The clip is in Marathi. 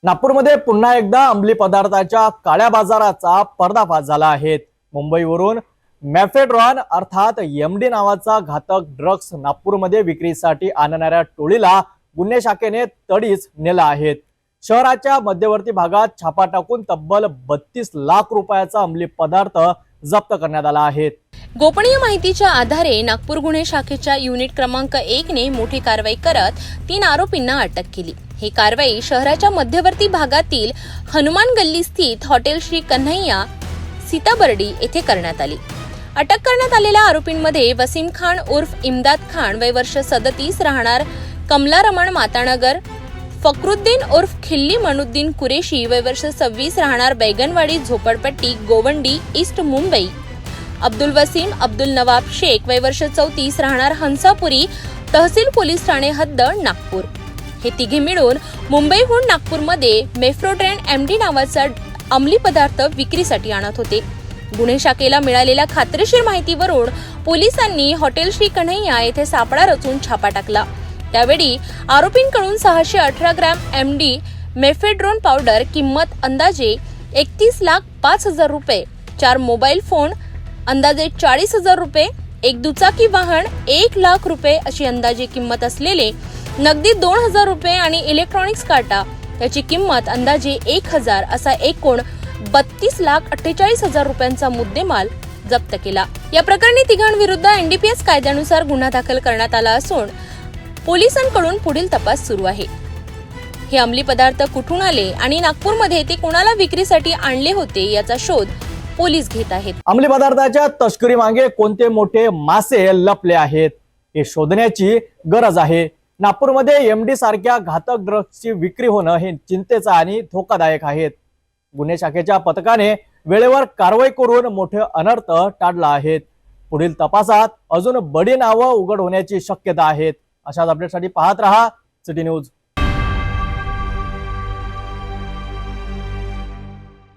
नागपूरमध्ये पुन्हा एकदा अंमली पदार्थाच्या काळ्या बाजाराचा पर्दाफाश झाला आहे। मुंबईवरून मॅफेड्रॉन अर्थात एमडी नावाचा घातक ड्रग्ज नागपूरमध्ये विक्रीसाठी आणणाऱ्या टोळीला गुन्हे शाखेने तडीस नेला आहे। शहराच्या मध्यवर्ती भागात छापा टाकून तब्बल 32 लाख रुपयाचा अंमली पदार्थ जप्त करण्यात आला आहे। गोपनीय माहितीच्या आधारे नागपूर गुन्हे शाखेच्या युनिट क्रमांक 1 ने मोठी कारवाई करत 3 आरोपींना अटक केली। ही कारवाई शहराच्या मध्यवर्ती भागातील हनुमान गल्ली स्थित हॉटेल श्री कन्हैया सीताबर्डी येथे करण्यात आली। अटक करण्यात आलेल्या आरोपींमध्ये वसीम खान उर्फ इम्दाद खान वय वर्ष 37 राहणार कमला रमण मातानगर, फकरुद्दीन उर्फ खिल्ली मनुद्दीन कुरेशी वय वर्ष 26 राहणार बैगनवाडी झोपडपट्टी गोवंडी ईस्ट मुंबई, अब्दुल वसीम अब्दुल नवाब शेख वय वर्ष 34 राहणार हंसापुरी तहसील पोलीस ठाणे हद्द नागपूर, हे तिघे मिळून मुंबईहून नागपूरमध्ये मेफ्रोड्रेन एमडी नावाचा अंमली पदार्थ विक्रीसाठी आणत होते। गुन्हे शाखेला मिळालेल्या खात्रीशीर माहितीवरून पोलिसांनी हॉटेल श्री कन्हैया येथे सापळा रचून छापा टाकला। त्यावेळी आरोपींकडून 618 ग्रॅम एमडी मेफेड्रोन पावडर किंमत अंदाजे 31,05,000 रुपये, 4 मोबाईल फोन अंदाजे 40,000 रुपये, एक दुचाकी वाहन 1 लाख रुपये अशी अंदाजे किंमत असलेले नगदी 2,000 रुपये आणि इलेक्ट्रॉनिक्स काटा याची किंमत अंदाजे 1,000 असा एकूण 32,48,000 रुपयांचा मुद्देमाल जप्त केला। या प्रकरणी तिघांविरुद्ध एनडीपीएस कायद्यानुसार गुन्हा दाखल करण्यात आला असून पोलिसांकडून पुढील तपास सुरू आहे। हे अंमली पदार्थ कुठून आले आणि नागपूरमध्ये ते कोणाला विक्रीसाठी आणले होते याचा शोध पोलीस घेत आहेत। अंमली पदार्थाच्या तस्करी मागे कोणते मोठे मासे लपले आहेत हे शोधण्याची गरज आहे। नागपूरमध्ये एमडी सारख्या घातक ड्रग्जची विक्री होणं हे चिंतेचं आणि धोकादायक आहे। गुन्हे शाखेच्या पथकाने वेळेवर कारवाई करून मोठे अनर्थ टाळला आहे। पुढील तपासात अजून बडी नावं उघड होण्याची शक्यता आहे। अशाच अपडेटसाठी पाहत रहा सिटी न्यूज।